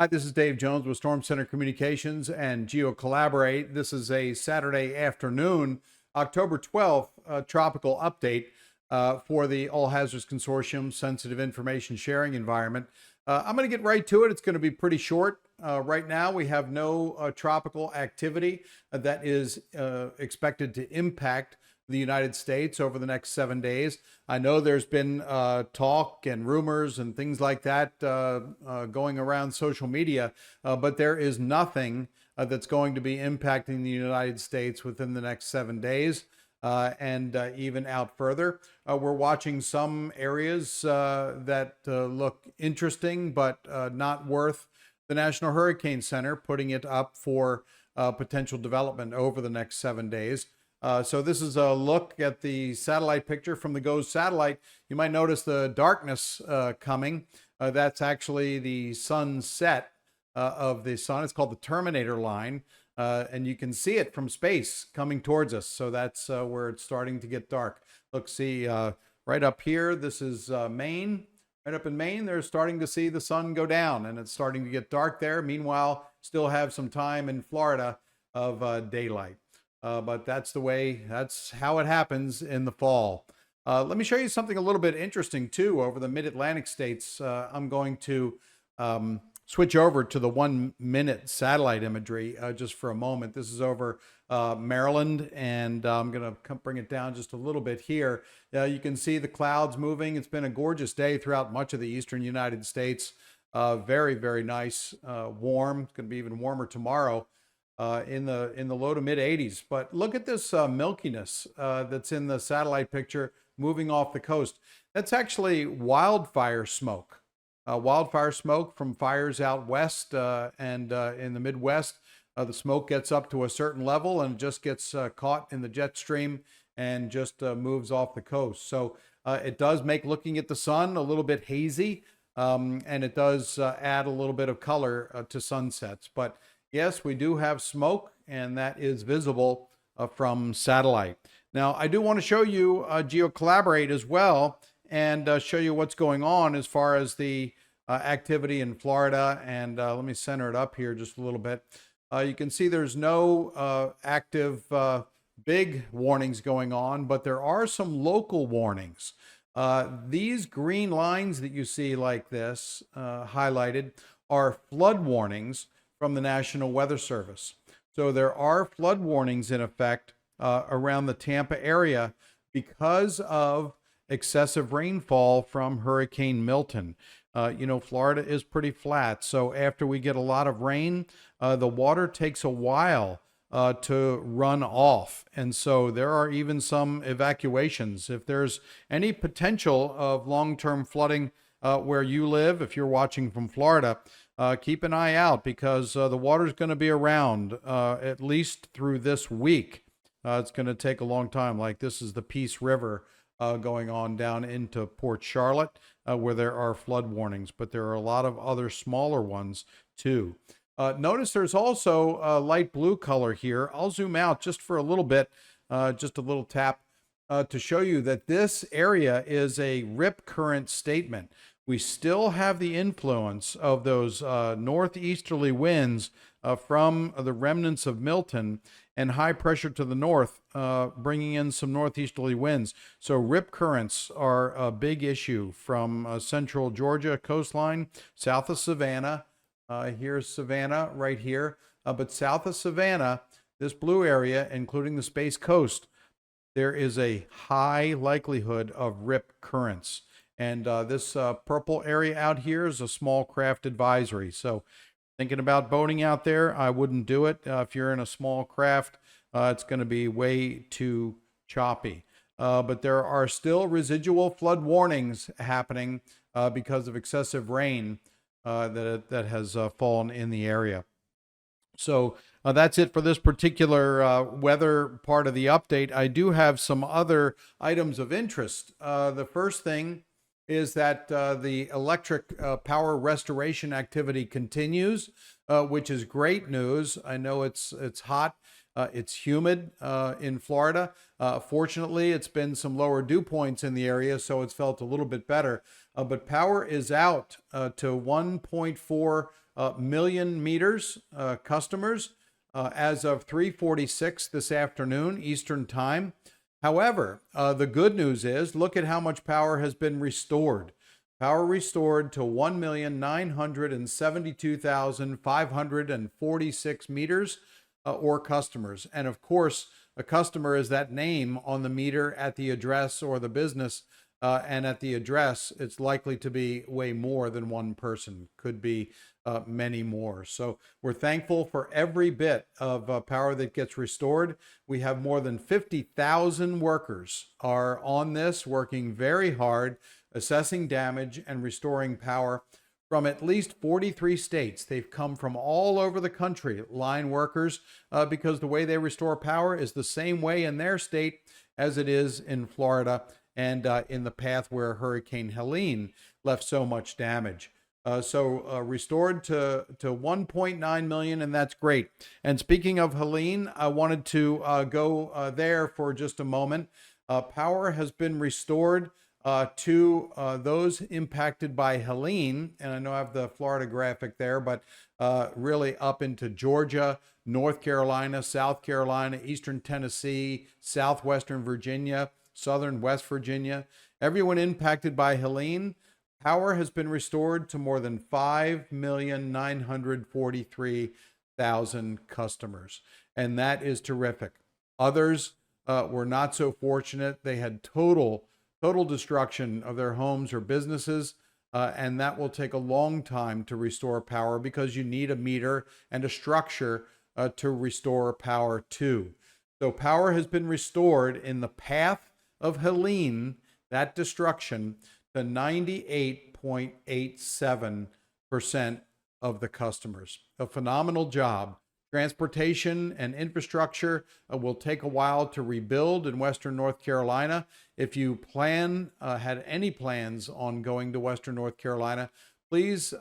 Hi, this is Dave Jones with StormCenter Communications and GeoCollaborate. This is a Saturday afternoon, October 12th, tropical update for the All Hazards Consortium Sensitive Information Sharing Environment. I'm going to get right to it. It's going to be pretty short. Right now, we have no tropical activity that is expected to impact the United States over the next 7 days. I know there's been talk and rumors and things like that going around social media, but there is nothing that's going to be impacting the United States within the next 7 days. And even out further, we're watching some areas that look interesting, but not worth the National Hurricane Center putting it up for potential development over the next 7 days. So this is a look at the satellite picture from the GOES satellite. You might notice the darkness coming. That's actually the sunset of the sun. It's called the Terminator line. And you can see it from space coming towards us. So that's where it's starting to get dark. Look, see right up here, this is Maine. Right up in Maine, they're starting to see the sun go down and it's starting to get dark there. Meanwhile, still have some time in Florida of daylight. But that's how it happens in the fall. Let me show you something a little bit interesting too. Over the mid-Atlantic states, I'm going to switch over to the 1 minute satellite imagery just for a moment. This is over Maryland, and I'm going to bring it down just a little bit here. You can see the clouds moving. It's been a gorgeous day throughout much of the eastern United States. Very, very nice, warm. It's going to be even warmer tomorrow. In the low to mid 80s. But look at this milkiness that's in the satellite picture moving off the coast. That's actually wildfire smoke. Wildfire smoke from fires out west and in the Midwest. The smoke gets up to a certain level and just gets caught in the jet stream and just moves off the coast. So it does make looking at the sun a little bit hazy, and it does add a little bit of color to sunsets. But yes, we do have smoke, and that is visible from satellite. Now, I do want to show you GeoCollaborate as well and show you what's going on as far as the activity in Florida. And let me center it up here just a little bit. You can see there's no active big warnings going on, but there are some local warnings. These green lines that you see like this highlighted are flood warnings from the National Weather Service. So there are flood warnings in effect around the Tampa area because of excessive rainfall from Hurricane Milton. Florida is pretty flat, so after we get a lot of rain, the water takes a while to run off. And so there are even some evacuations. If there's any potential of long-term flooding where you live, if you're watching from Florida, keep an eye out because the water's going to be around at least through this week. It's going to take a long time. Like this is the Peace River going on down into Port Charlotte where there are flood warnings, but there are a lot of other smaller ones too. Notice there's also a light blue color here. I'll zoom out just for a little bit, just a little tap to show you that this area is a rip current statement. We still have the influence of those northeasterly winds from the remnants of Milton and high pressure to the north, bringing in some northeasterly winds. So rip currents are a big issue from central Georgia coastline, south of Savannah. Here's Savannah right here. But south of Savannah, this blue area, including the Space Coast, there is a high likelihood of rip currents. And this purple area out here is a small craft advisory. So thinking about boating out there, I wouldn't do it. If you're in a small craft, it's going to be way too choppy. But there are still residual flood warnings happening because of excessive rain that has fallen in the area. So that's it for this particular weather part of the update. I do have some other items of interest. The first thing is that the electric power restoration activity continues, which is great news. I know it's hot, it's humid in Florida. Fortunately, it's been some lower dew points in the area, so it's felt a little bit better. But power is out to 1.4 million meters customers as of 3:46 this afternoon Eastern Time. However, the good news is, look at how much power has been restored. Power restored to 1,972,546 meters or customers. And of course, a customer is that name on the meter at the address or the business. And at the address, it's likely to be way more than one person, could be many more. So we're thankful for every bit of power that gets restored. We have more than 50,000 workers are on this, working very hard, assessing damage and restoring power from at least 43 states. They've come from all over the country, line workers, because the way they restore power is the same way in their state as it is in Florida and in the path where Hurricane Helene left so much damage. So restored to 1.9 million, and that's great. And speaking of Helene, I wanted to go there for just a moment. Power has been restored to those impacted by Helene, and I know I have the Florida graphic there, but really up into Georgia, North Carolina, South Carolina, Eastern Tennessee, Southwestern Virginia, Southern West Virginia. Everyone impacted by Helene, power has been restored to more than 5,943,000 customers, and that is terrific. Others were not so fortunate. They had total destruction of their homes or businesses, and that will take a long time to restore power because you need a meter and a structure to restore power to. So power has been restored in the path of Helene, that destruction, to 98.87% of the customers. A phenomenal job. Transportation and infrastructure will take a while to rebuild in Western North Carolina. If you had any plans on going to Western North Carolina, please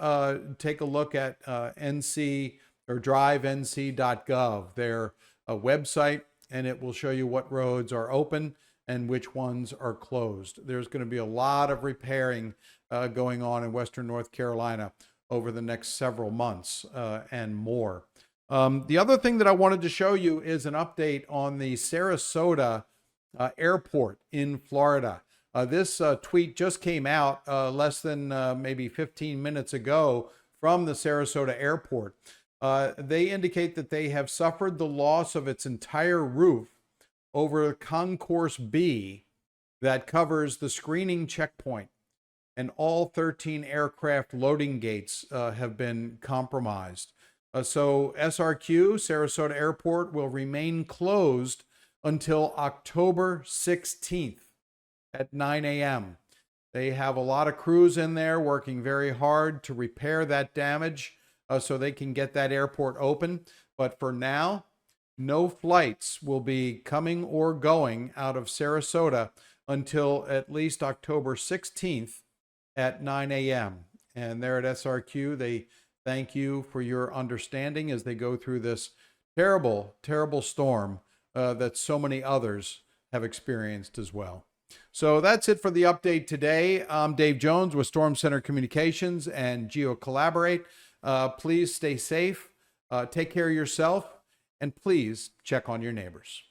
take a look at NC or drivenc.gov, their website, and it will show you what roads are open and which ones are closed. There's going to be a lot of repairing going on in Western North Carolina over the next several months and more. The other thing that I wanted to show you is an update on the Sarasota Airport in Florida. This tweet just came out less than maybe 15 minutes ago from the Sarasota Airport. They indicate that they have suffered the loss of its entire roof over Concourse B that covers the screening checkpoint, and all 13 aircraft loading gates have been compromised. So SRQ, Sarasota Airport, will remain closed until October 16th at 9 a.m. They have a lot of crews in there working very hard to repair that damage so they can get that airport open. But for now, no flights will be coming or going out of Sarasota until at least October 16th at 9 a.m. And there at SRQ, they thank you for your understanding as they go through this terrible, terrible storm that so many others have experienced as well. So that's it for the update today. I'm Dave Jones with StormCenter Communications and GeoCollaborate. Please stay safe, take care of yourself, and please check on your neighbors.